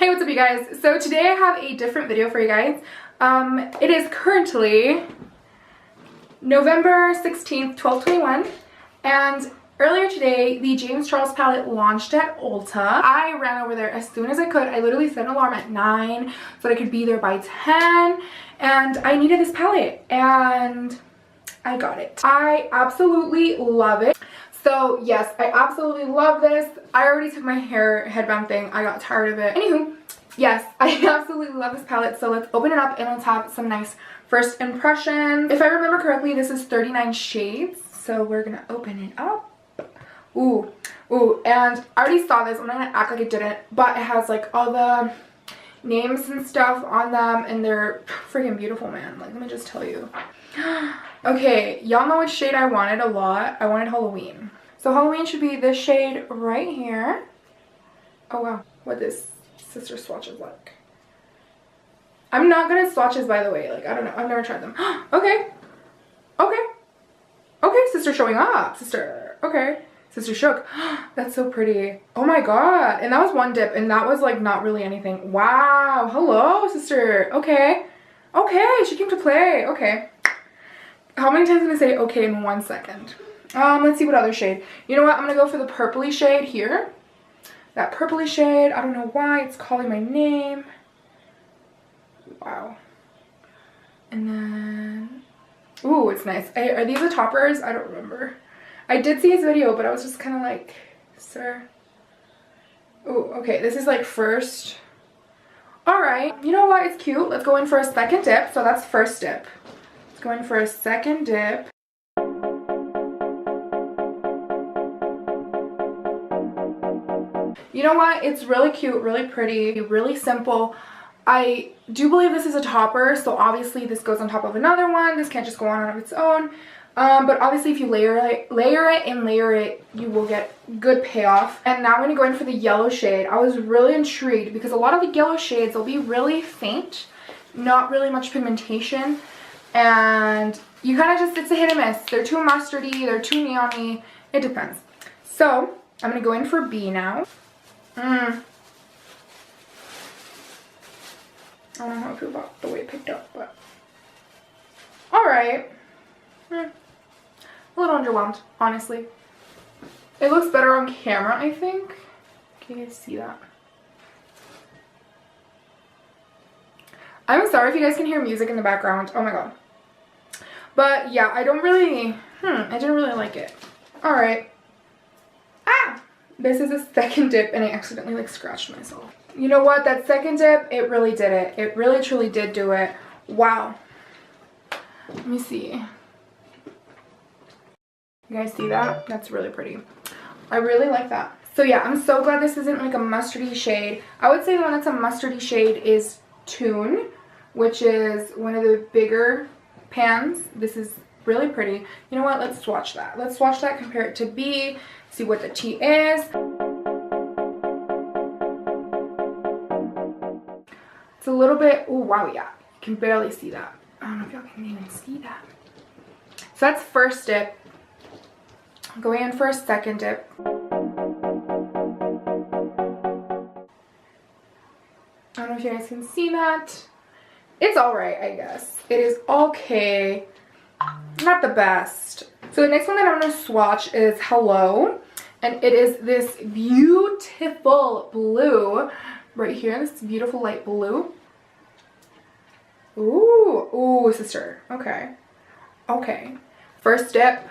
Hey, what's up you guys? So today I have a different video for you guys. It is currently November 16th, 12/21, and earlier today the James Charles palette launched at Ulta. I ran over there as soon as I could. I literally set an alarm at 9 so that I could be there by 10, and I needed this palette and I got it. I absolutely love it. So yes, I absolutely love this. I already took my hair headband thing. I got tired of it. Anywho, yes, I absolutely love this palette. So let's open it up and let's have some nice first impressions. If I remember correctly, this is 39 shades. So we're gonna open it up. Ooh, and I already saw this. I'm not gonna act like it didn't, but it has like all the names and stuff on them, and they're freaking beautiful, man. Like, let me just tell you. Okay, y'all know which shade I wanted a lot. I wanted Halloween. So Halloween should be this shade right here. Oh wow, what this sister swatch is like. I'm not good at swatches, by the way. Like, I don't know, I've never tried them. Okay, sister showing up. Sister, okay. Sister shook. That's so pretty. Oh my god. And that was one dip, and that was like not really anything. Wow. Hello, sister. Okay, she came to play. Okay. How many times can I say okay in 1 second? Let's see what other shade. You know what? I'm gonna go for the purpley shade here. That purpley shade. I don't know why it's calling my name. Wow. And then, ooh, it's nice. Are these the toppers? I don't remember. I did see his video, but I was just kind of like, sir. Ooh, okay. This is like first. All right. You know what? It's cute. Let's go in for a second dip. So that's first dip. Let's go in for a second dip. You know what? It's really cute, really pretty, really simple. I do believe this is a topper, so obviously this goes on top of another one. This can't just go on its own. But obviously if you layer it, you will get good payoff. And now I'm going to go in for the yellow shade. I was really intrigued because a lot of the yellow shades will be really faint, not really much pigmentation. And you kind of just, it's a hit and miss. They're too mustardy, they're too neon-y. It depends. So I'm going to go in for B now. I don't know how I feel about the way it picked up, but alright. A little underwhelmed, honestly. It looks better on camera, I think. Can you guys see that? I'm sorry if you guys can hear music in the background. Oh my god. But yeah, I don't really, I didn't really like it. Alright. Ah! This is a second dip and I accidentally like scratched myself. You know what? That second dip, it really did it. It really truly did do it. Wow. Let me see. You guys see that? That's really pretty. I really like that. So yeah, I'm so glad this isn't like a mustardy shade. I would say the one that's a mustardy shade is Tune, which is one of the bigger pans. This is really pretty. You know what? Let's swatch that. Let's swatch that, compare it to B, see what the T is. It's a little bit, oh wow, yeah. You can barely see that. I don't know if y'all can even see that. So that's first dip. Going in for a second dip. I don't know if you guys can see that. It's alright, I guess. It is okay. Not the best. So the next one that I'm going to swatch is Hello. And it is this beautiful blue right here. This beautiful light blue. Ooh, sister. Okay. Okay. First dip.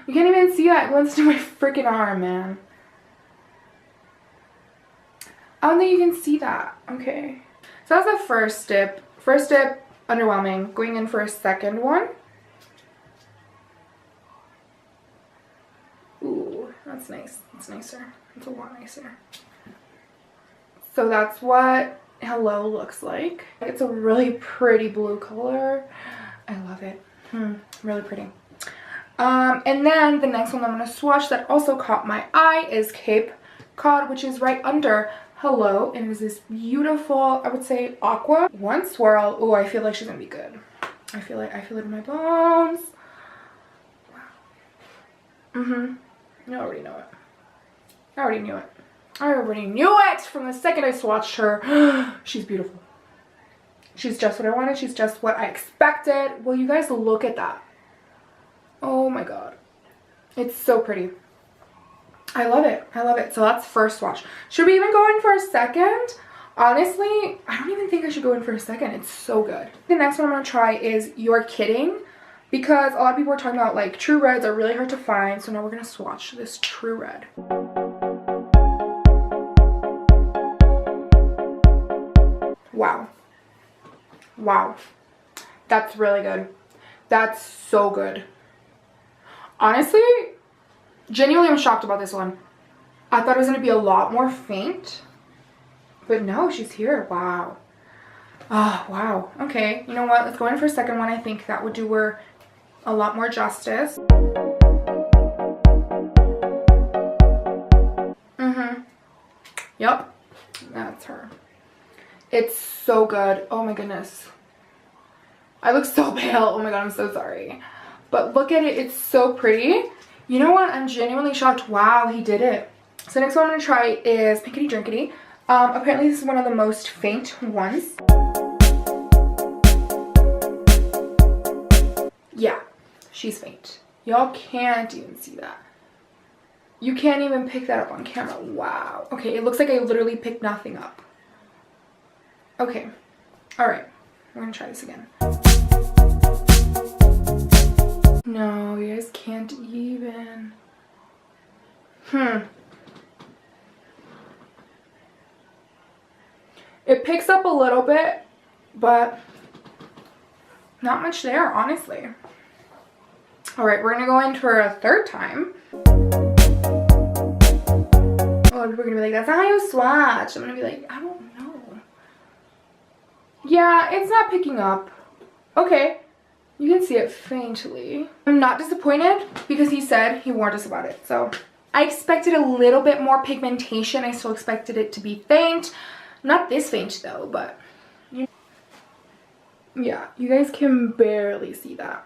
You can't even see that. It blends to my freaking arm, man. I don't think you can see that. Okay. So that's the first dip. First dip, underwhelming. Going in for a second one. Ooh, that's nice. It's nicer. It's a lot nicer. So that's what Hello looks like. It's a really pretty blue color. I love it. Really pretty. And then the next one I'm going to swatch that also caught my eye is Cape Cod, which is right under Hello. And it is this beautiful, I would say, aqua. One swirl. Oh, I feel like she's going to be good. I feel it in my bones. Wow. You already know it. I already knew it. I already knew it from the second I swatched her. She's beautiful. She's just what I wanted. She's just what I expected. Will you guys look at that? Oh my god. It's so pretty. I love it. I love it. So that's first swatch. Should we even go in for a second? Honestly, I don't even think I should go in for a second. It's so good. The next one I'm going to try is You're Kidding. Because a lot of people are talking about like true reds are really hard to find. So now we're going to swatch this true red. Wow. Wow. That's really good. That's so good. Honestly, genuinely I'm shocked about this one. I thought it was going to be a lot more faint. But no, she's here. Wow. Oh, wow. Okay, you know what? Let's go in for a second one. I think that would do her a lot more justice. Yep. That's her. It's so good. Oh my goodness. I look so pale. Oh my god, I'm so sorry. But look at it. It's so pretty. You know what? I'm genuinely shocked. Wow, he did it. So next one I'm going to try is Pinkity Drinkity. Apparently this is one of the most faint ones. Yeah, she's faint. Y'all can't even see that. You can't even pick that up on camera. Wow. Okay, it looks like I literally picked nothing up. Okay. Alright. We're gonna try this again. No, you guys can't even. It picks up a little bit, but not much there, honestly. Alright, we're gonna go in for a third time. Oh, people are gonna be like, that's not how you swatch. I'm gonna be like, I don't know. Yeah, it's not picking up. Okay, you can see it faintly. I'm not disappointed because he said he warned us about it. So I expected a little bit more pigmentation. I still expected it to be faint. Not this faint though, but yeah, you guys can barely see that.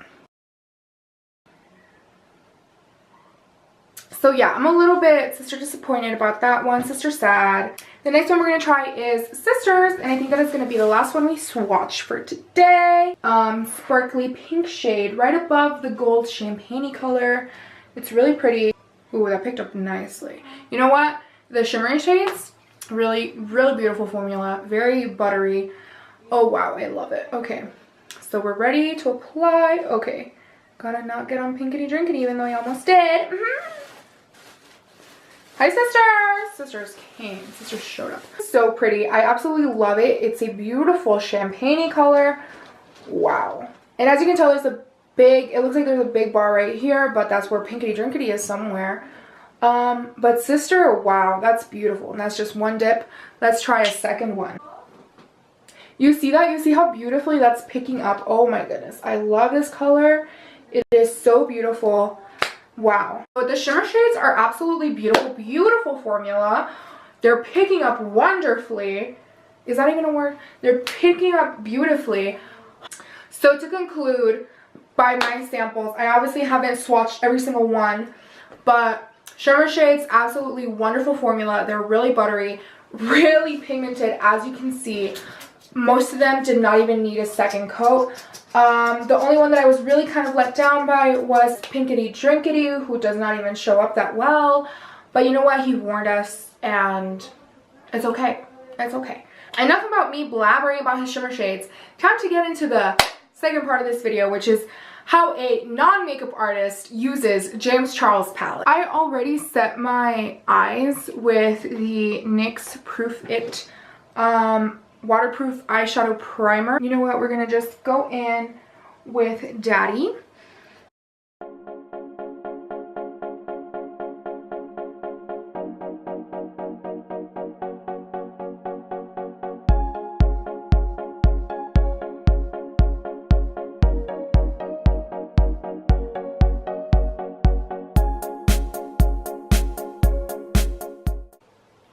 So yeah, I'm a little bit sister disappointed about that one, sister sad. The next one we're going to try is Sisters, and I think that is going to be the last one we swatch for today. Sparkly pink shade right above the gold champagne color. It's really pretty. Ooh, that picked up nicely. You know what? The shimmery shades, really beautiful formula. Very buttery. Oh wow, I love it. Okay, so we're ready to apply. Okay, gotta not get on Pinkity Drinkity even though I almost did. Hi sisters! Sisters came. Sisters showed up. So pretty. I absolutely love it. It's a beautiful champagne color. Wow. And as you can tell, there's a big, it looks like there's a big bar right here, but that's where Pinkity Drinkity is somewhere. But sister, wow, that's beautiful. And that's just one dip. Let's try a second one. You see that? You see how beautifully that's picking up? Oh my goodness. I love this color. It is so beautiful. Wow. But the shimmer shades are absolutely beautiful. Beautiful formula. They're picking up wonderfully. Is that even a word? They're picking up beautifully. So to conclude, by my samples, I obviously haven't swatched every single one, but shimmer shades, absolutely wonderful formula. They're really buttery, really pigmented, as you can see. Most of them did not even need a second coat. The only one that I was really kind of let down by was Pinkity Drinkity, who does not even show up that well. But you know what? He warned us, and it's okay. It's okay. Enough about me blabbering about his shimmer shades. Time to get into the second part of this video, which is how a non-makeup artist uses James Charles palette. I already set my eyes with the NYX Proof It waterproof eyeshadow primer. You know what? We're gonna just go in with Daddy.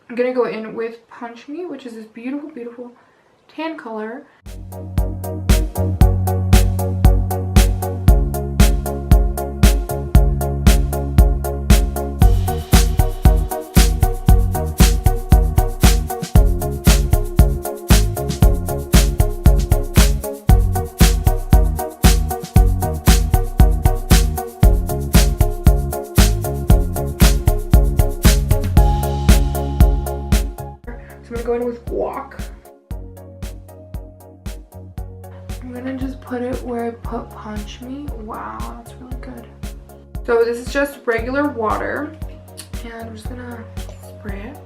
I'm gonna go in with Punch Me, which is this beautiful, beautiful tan color. I'm gonna go in with guac. I'm gonna just put it where I put Punch Me. Wow, that's really good. So this is just regular water, and I'm just gonna spray it.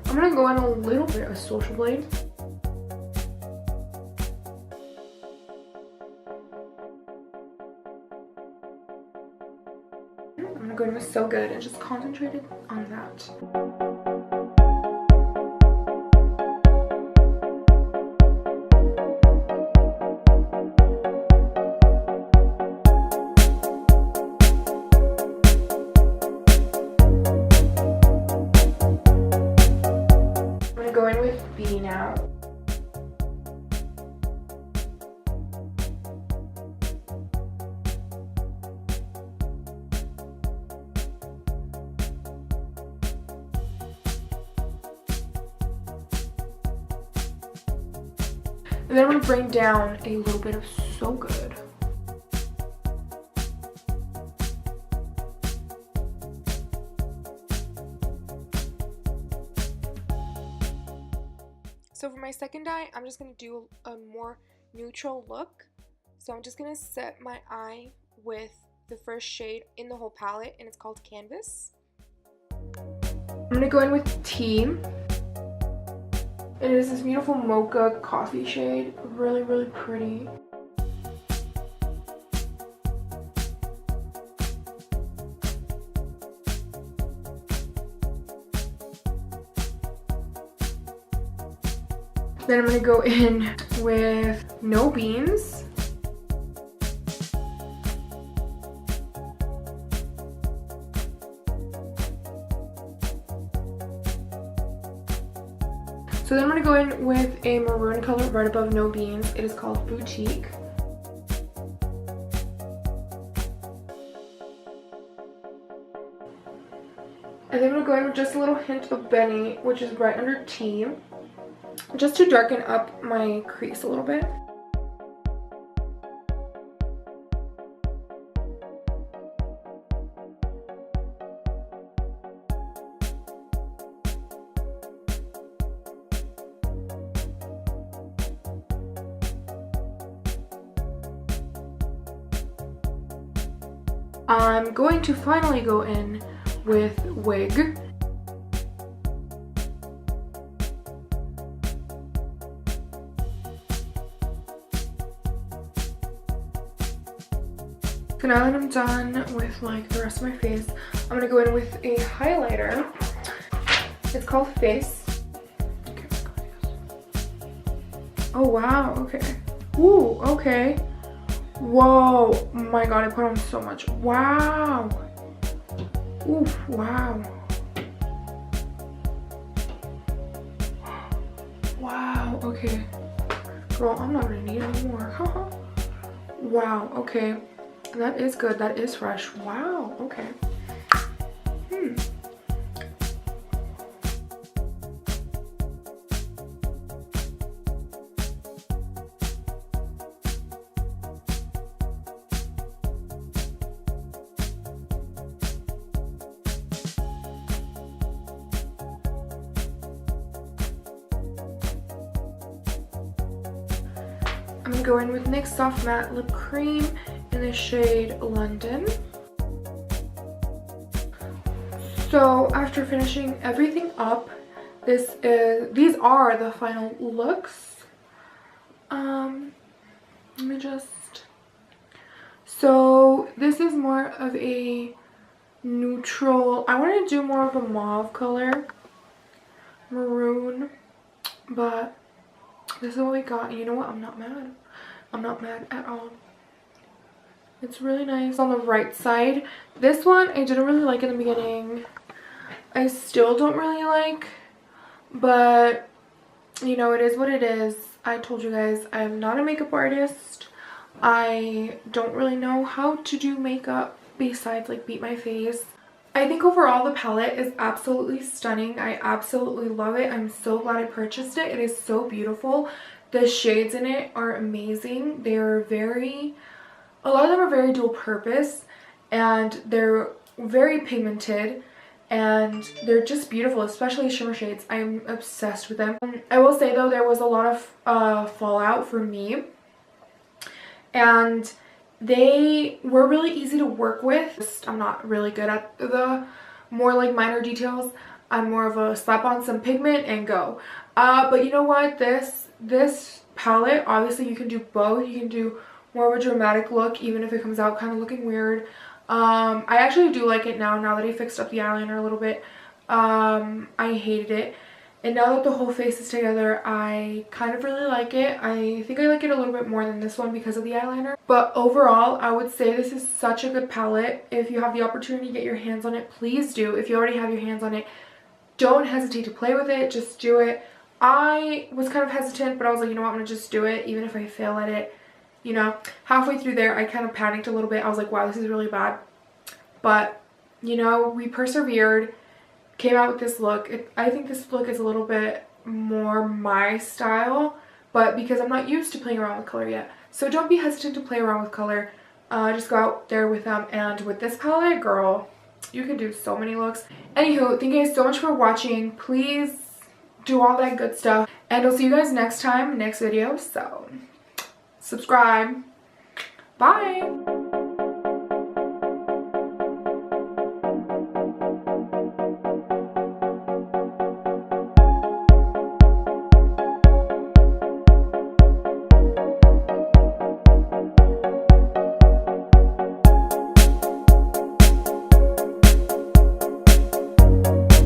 I'm gonna go in a little bit of Social Blade. I'm gonna go in with So Good and just concentrate on that. Go in with B now. And then I'm going to bring down a little bit of So Good. So for my second eye, I'm just going to do a more neutral look. So I'm just going to set my eye with the first shade in the whole palette, and it's called Canvas. I'm going to go in with T. It is this beautiful mocha coffee shade. Really, really pretty. Then I'm going to go in with No Beans. So then I'm going to go in with a maroon color right above No Beans. It is called Boutique. And then I'm going to go in with just a little hint of Benny, which is right under T, just to darken up my crease a little bit. I'm going to finally go in with Wig. So now that I'm done with like the rest of my face, I'm gonna go in with a highlighter. It's called Face. Okay. Oh wow, okay. Ooh, okay. Whoa, my god, I put on so much. Wow. Ooh, wow. Wow, okay. Girl, I'm not gonna need any more. Wow, okay. That is good. That is fresh. Wow, okay. I'm gonna go in with NYX Soft Matte Lip Cream in the shade London. So after finishing everything up, these are the final looks. Let me just, so this is more of a neutral, I want to do more of a mauve color, maroon, but this is what we got. And you know what? I'm not mad. I'm not mad at all. It's really nice. On the right side, this one I didn't really like in the beginning. I still don't really like, but you know, it is what it is. I told you guys I am not a makeup artist. I don't really know how to do makeup besides like beat my face. I think overall the palette is absolutely stunning. I absolutely love it. I'm so glad I purchased it. It is so beautiful. The shades in it are amazing. They're a lot of them are very dual purpose, and they're very pigmented, and they're just beautiful, especially shimmer shades. I'm obsessed with them. I will say though, there was a lot of fallout for me, and they were really easy to work with. I'm not really good at the more like minor details. I'm more of a slap on some pigment and go. But you know what, this palette, obviously you can do both. You can do more of a dramatic look even if it comes out kind of looking weird. I actually do like it now that I fixed up the eyeliner a little bit. I hated it, and now that the whole face is together, I kind of really like it. I think I like it a little bit more than this one because of the eyeliner. But overall, I would say this is such a good palette. If you have the opportunity to get your hands on it, please do. If you already have your hands on it, don't hesitate to play with it. Just do it. I was kind of hesitant, but I was like, you know what, I'm going to just do it even if I fail at it. You know, halfway through there, I kind of panicked a little bit. I was like, wow, this is really bad. But, you know, we persevered, came out with this look. I think this look is a little bit more my style, but because I'm not used to playing around with color yet. So don't be hesitant to play around with color. Just go out there with them. And with this palette, girl, you can do so many looks. Anywho, thank you guys so much for watching. Please do all that good stuff. And I'll see you guys next time, next video. So subscribe. Bye.